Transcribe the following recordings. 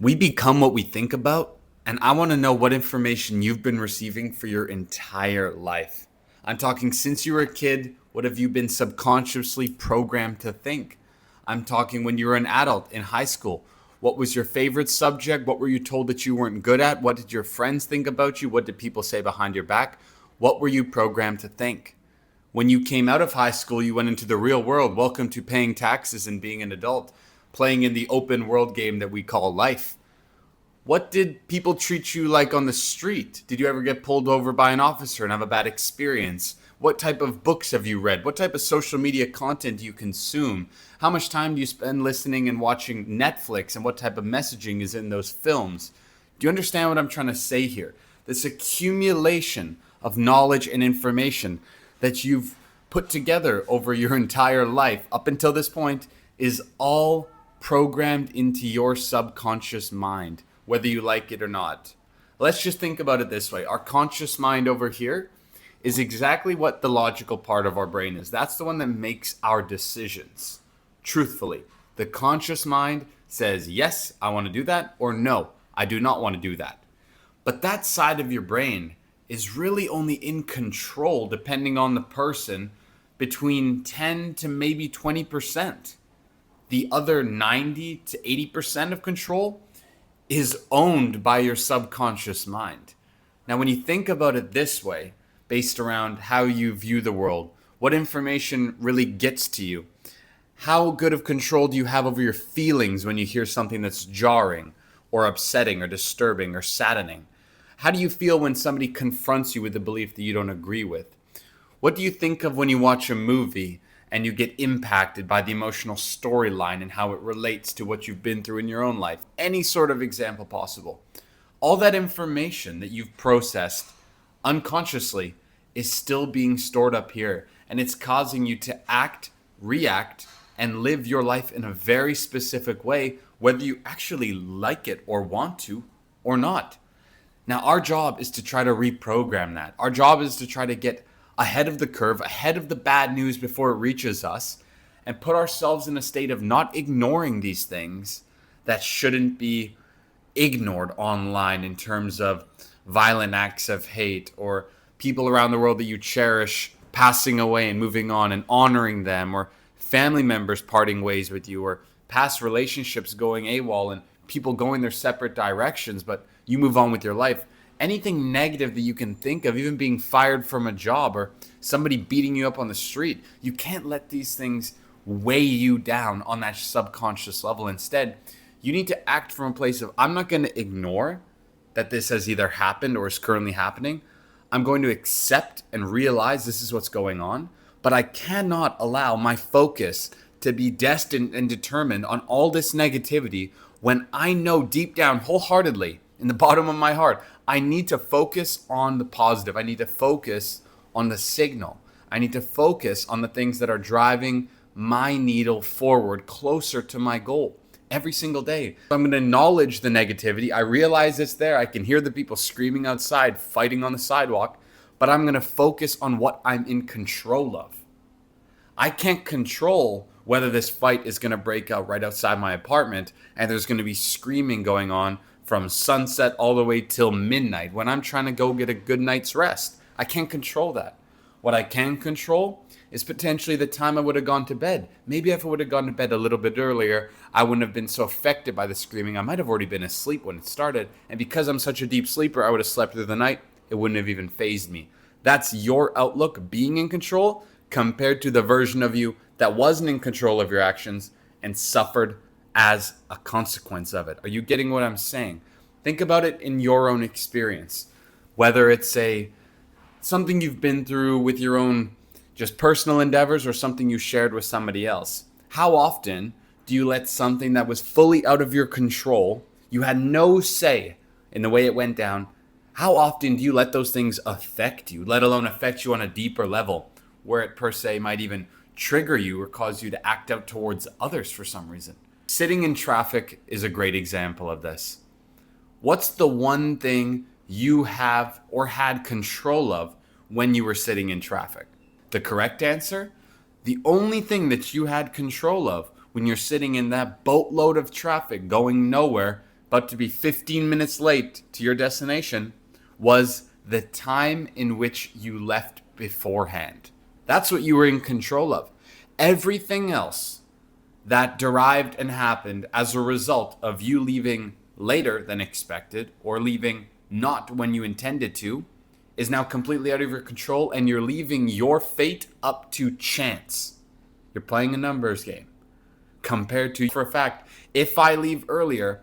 We become what we think about, and I want to know what information you've been receiving for your entire life. I'm talking since you were a kid, what have you been subconsciously programmed to think? I'm talking when you were an adult in high school. What was your favorite subject? What were you told that you weren't good at? What did your friends think about you? What did people say behind your back? What were you programmed to think? When you came out of high school, you went into the real world. Welcome to paying taxes and being an adult, playing in the open world game that we call life. What did people treat you like on the street? Did you ever get pulled over by an officer and have a bad experience? What type of books have you read? What type of social media content do you consume? How much time do you spend listening and watching Netflix? And what type of messaging is in those films? Do you understand what I'm trying to say here? This accumulation of knowledge and information that you've put together over your entire life up until this point is all programmed into your subconscious mind, whether you like it or not. Let's just think about it this way. Our conscious mind over here is exactly what the logical part of our brain is. That's the one that makes our decisions. Truthfully, the conscious mind says, yes, I want to do that, or no, I do not want to do that. But that side of your brain is really only in control, depending on the person, between 10 to maybe 20%. The other 90 to 80% of control is owned by your subconscious mind. Now, when you think about it this way, based around how you view the world, what information really gets to you, how good of control do you have over your feelings when you hear something that's jarring or upsetting or disturbing or saddening? How do you feel when somebody confronts you with a belief that you don't agree with? What do you think of when you watch a movie and you get impacted by the emotional storyline and how it relates to what you've been through in your own life? Any sort of example possible. All that information that you've processed unconsciously is still being stored up here, and it's causing you to act, react, and live your life in a very specific way, whether you actually like it or want to or not. Now, our job is to try to reprogram that. Our job is to try to get ahead of the curve, ahead of the bad news before it reaches us, and put ourselves in a state of not ignoring these things that shouldn't be ignored online in terms of violent acts of hate or people around the world that you cherish passing away and moving on and honoring them, or family members parting ways with you, or past relationships going AWOL and people going their separate directions, but you move on with your life. Anything negative that you can think of, even being fired from a job or somebody beating you up on the street, you can't let these things weigh you down on that subconscious level. Instead, you need to act from a place of, I'm not going to ignore that this has either happened or is currently happening. I'm going to accept and realize this is what's going on, but I cannot allow my focus to be destined and determined on all this negativity when I know deep down, wholeheartedly, in the bottom of my heart, I need to focus on the positive. I need to focus on the signal. I need to focus on the things that are driving my needle forward closer to my goal every single day. So I'm going to acknowledge the negativity. I realize it's there. I can hear the people screaming outside, fighting on the sidewalk, but I'm going to focus on what I'm in control of. I can't control whether this fight is going to break out right outside my apartment and there's going to be screaming going on from sunset all the way till midnight when I'm trying to go get a good night's rest. I can't control that. What I can control is potentially the time I would have gone to bed. Maybe if I would have gone to bed a little bit earlier, I wouldn't have been so affected by the screaming. I might have already been asleep when it started. And because I'm such a deep sleeper, I would have slept through the night. It wouldn't have even fazed me. That's your outlook, being in control, compared to the version of you that wasn't in control of your actions and suffered as a consequence of it. Are you getting what I'm saying? Think about it in your own experience, whether it's something you've been through with your own just personal endeavors or something you shared with somebody else. How often do you let something that was fully out of your control, you had no say in the way it went down, how often do you let those things affect you, let alone affect you on a deeper level, where it per se might even trigger you or cause you to act out towards others for some reason? Sitting in traffic is a great example of this. What's the one thing you have or had control of when you were sitting in traffic? The correct answer? The only thing that you had control of when you're sitting in that boatload of traffic going nowhere, about to be 15 minutes late to your destination was the time in which you left beforehand. That's what you were in control of. Everything else that derived and happened as a result of you leaving later than expected or leaving not when you intended to is now completely out of your control, and you're leaving your fate up to chance. You're playing a numbers game compared to, for a fact, if I leave earlier,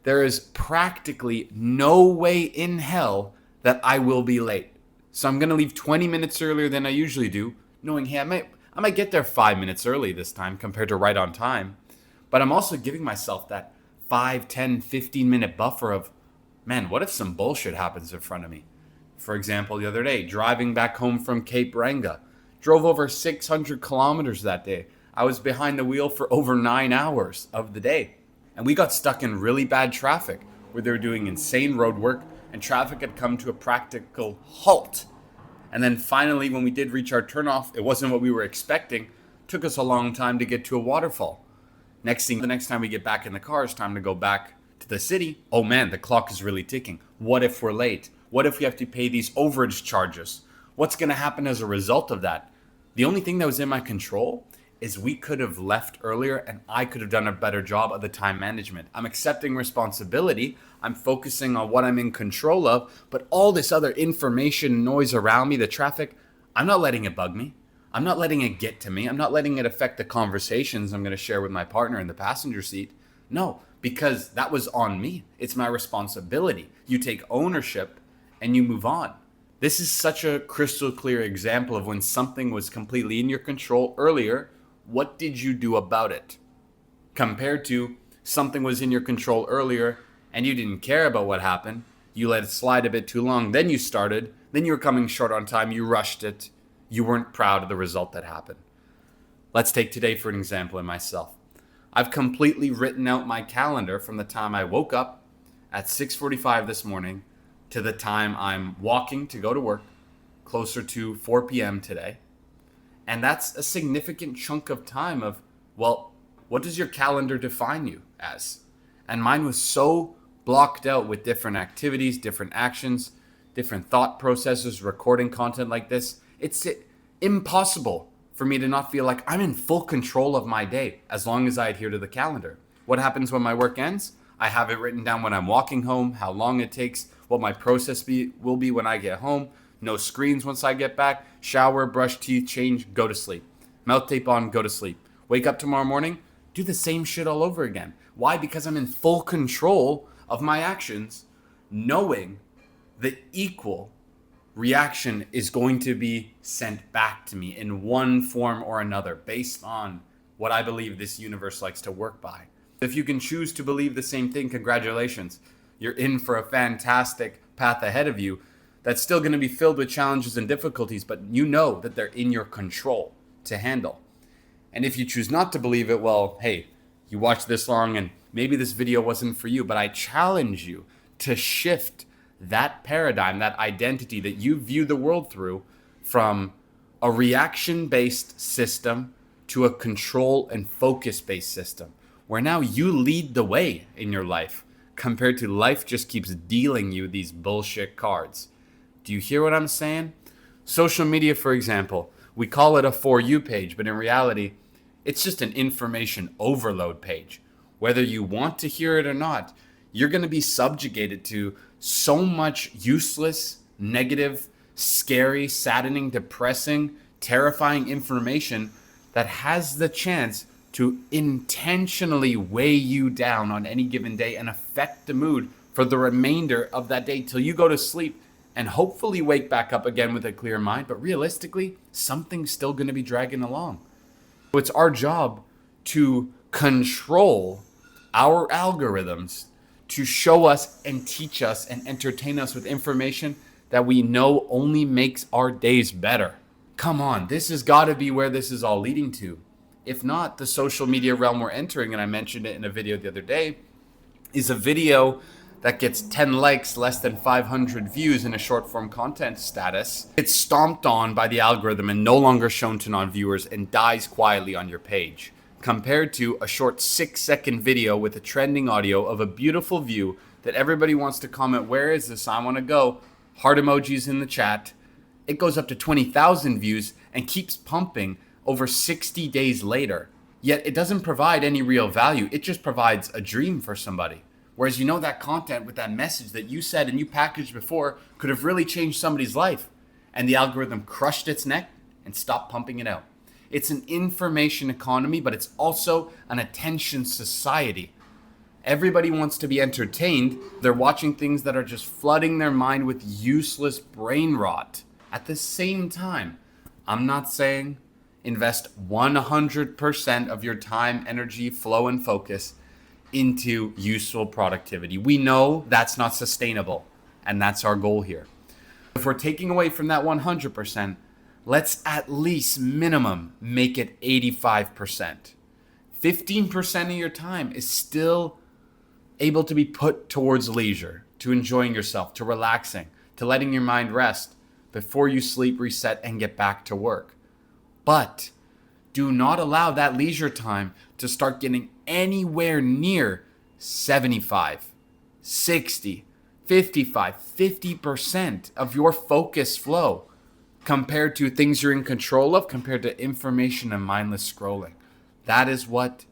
there is practically no way in hell that I will be late. So I'm going to leave 20 minutes earlier than I usually do, knowing, hey, I might get there 5 minutes early this time compared to right on time. But I'm also giving myself that 5, 10, 15-minute buffer of, man, what if some bullshit happens in front of me? For example, the other day, driving back home from Cape Ranga, drove over 600 kilometers that day. I was behind the wheel for over 9 hours of the day. And we got stuck in really bad traffic where they were doing insane road work and traffic had come to a practical halt. And then finally, when we did reach our turnoff, it wasn't what we were expecting. It took us a long time to get to a waterfall. The next time we get back in the car, it's time to go back to the city. Oh man, the clock is really ticking. What if we're late? What if we have to pay these overage charges? What's going to happen as a result of that? The only thing that was in my control is we could have left earlier and I could have done a better job of the time management. I'm accepting responsibility. I'm focusing on what I'm in control of, but all this other information, noise around me, the traffic, I'm not letting it bug me. I'm not letting it get to me. I'm not letting it affect the conversations I'm going to share with my partner in the passenger seat. No, because that was on me. It's my responsibility. You take ownership and you move on. This is such a crystal clear example of when something was completely in your control earlier. What did you do about it? Compared to something was in your control earlier and you didn't care about what happened. You let it slide a bit too long. Then you started. Then you were coming short on time. You rushed it. You weren't proud of the result that happened. Let's take today for an example in myself. I've completely written out my calendar from the time I woke up at 6:45 this morning to the time I'm walking to go to work, closer to 4 p.m. today. And that's a significant chunk of time of, well, what does your calendar define you as? And mine was so blocked out with different activities, different actions, different thought processes, recording content like this. It's impossible for me to not feel like I'm in full control of my day as long as I adhere to the calendar. What happens when my work ends? I have it written down when I'm walking home, how long it takes, what my process will be when I get home. No screens once I get back. Shower, brush teeth, change, go to sleep. Mouth tape on, go to sleep. Wake up tomorrow morning, do the same shit all over again. Why? Because I'm in full control of my actions, knowing the equal reaction is going to be sent back to me in one form or another based on what I believe this universe likes to work by. If you can choose to believe the same thing, congratulations. You're in for a fantastic path ahead of you that's still going to be filled with challenges and difficulties, but you know that they're in your control to handle. And if you choose not to believe it, well, hey, you watched this long and maybe this video wasn't for you, but I challenge you to shift that paradigm, that identity that you view the world through from a reaction-based system to a control and focus-based system, where now you lead the way in your life compared to life just keeps dealing you these bullshit cards. Do you hear what I'm saying? Social media, for example, we call it a For You page, but in reality, it's just an information overload page. Whether you want to hear it or not, you're going to be subjugated to so much useless, negative, scary, saddening, depressing, terrifying information that has the chance to intentionally weigh you down on any given day and affect the mood for the remainder of that day till you go to sleep and hopefully wake back up again with a clear mind. But realistically, something's still going to be dragging along. So it's our job to control our algorithms to show us and teach us and entertain us with information that we know only makes our days better. Come on, this has got to be where this is all leading to. If not, the social media realm we're entering, and I mentioned it in a video the other day, is a video that gets 10 likes, less than 500 views in a short form content status. It's stomped on by the algorithm and no longer shown to non-viewers and dies quietly on your page. compared to a short 6-second video with a trending audio of a beautiful view that everybody wants to comment, where is this? I want to go. Heart emojis in the chat. It goes up to 20,000 views and keeps pumping over 60 days later. Yet it doesn't provide any real value. It just provides a dream for somebody. Whereas that content with that message that you said and you packaged before could have really changed somebody's life. And the algorithm crushed its neck and stopped pumping it out. It's an information economy, but it's also an attention society. Everybody wants to be entertained. They're watching things that are just flooding their mind with useless brain rot. At the same time, I'm not saying invest 100% of your time, energy, flow, and focus into useful productivity. We know that's not sustainable, and that's our goal here. If we're taking away from that 100%, let's at least minimum make it 85%. 15% of your time is still able to be put towards leisure, to enjoying yourself, to relaxing, to letting your mind rest before you sleep, reset, and get back to work. But do not allow that leisure time to start getting anywhere near 75, 60, 55, 50% of your focus flow compared to things you're in control of, compared to information and mindless scrolling. That is what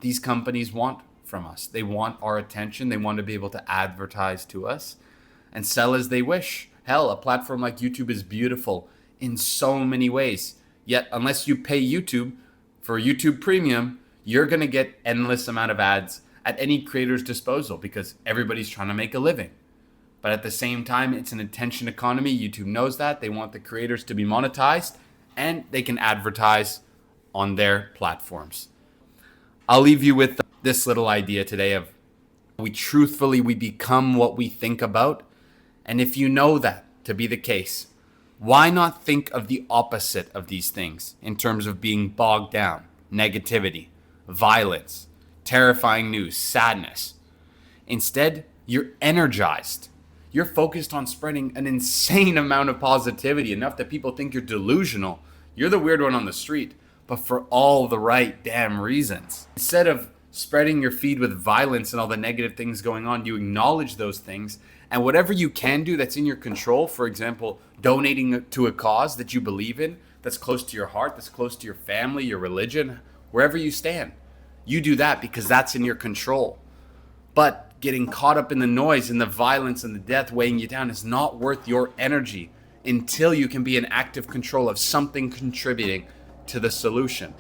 these companies want from us. They want our attention. They want to be able to advertise to us and sell as they wish. Hell, a platform like YouTube is beautiful in so many ways. Yet, unless you pay YouTube for YouTube Premium, you're going to get endless amount of ads at any creator's disposal because everybody's trying to make a living. But at the same time, it's an attention economy. YouTube knows that. They want the creators to be monetized and they can advertise on their platforms. I'll leave you with this little idea today of we become what we think about. And if you know that to be the case, why not think of the opposite of these things in terms of being bogged down, negativity, violence, terrifying news, sadness. Instead, you're energized. You're focused on spreading an insane amount of positivity, enough that people think you're delusional. You're the weird one on the street, but for all the right damn reasons. Instead of spreading your feed with violence and all the negative things going on, you acknowledge those things. And whatever you can do that's in your control, for example, donating to a cause that you believe in, that's close to your heart, that's close to your family, your religion, wherever you stand, you do that because that's in your control. But getting caught up in the noise and the violence and the death weighing you down is not worth your energy until you can be in active control of something contributing to the solution.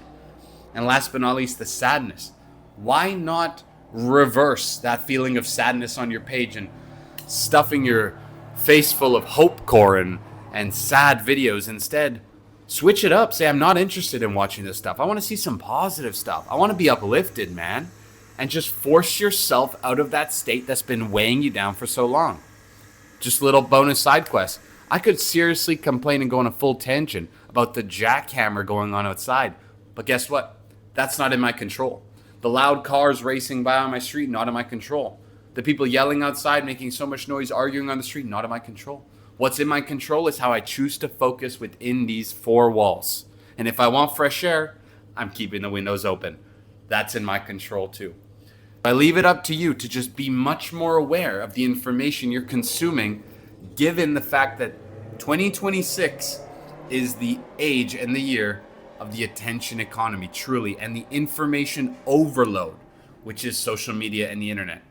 And last but not least, the sadness. Why not reverse that feeling of sadness on your page and stuffing your face full of hope core and sad videos? Instead, switch it up. Say, I'm not interested in watching this stuff. I want to see some positive stuff. I want to be uplifted, man. And just force yourself out of that state that's been weighing you down for so long. Just a little bonus side quest. I could seriously complain and go on a full tangent about the jackhammer going on outside. But guess what? That's not in my control. The loud cars racing by on my street, not in my control. The people yelling outside, making so much noise, arguing on the street, not in my control. What's in my control is how I choose to focus within these four walls. And if I want fresh air, I'm keeping the windows open. That's in my control too. I leave it up to you to just be much more aware of the information you're consuming, given the fact that 2026 is the age and the year of the attention economy, truly, and the information overload, which is social media and the internet.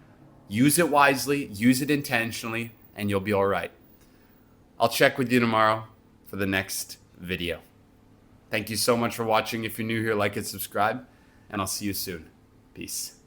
Use it wisely, use it intentionally, and you'll be all right. I'll check with you tomorrow for the next video. Thank you so much for watching. If you're new here, like and subscribe, and I'll see you soon. Peace.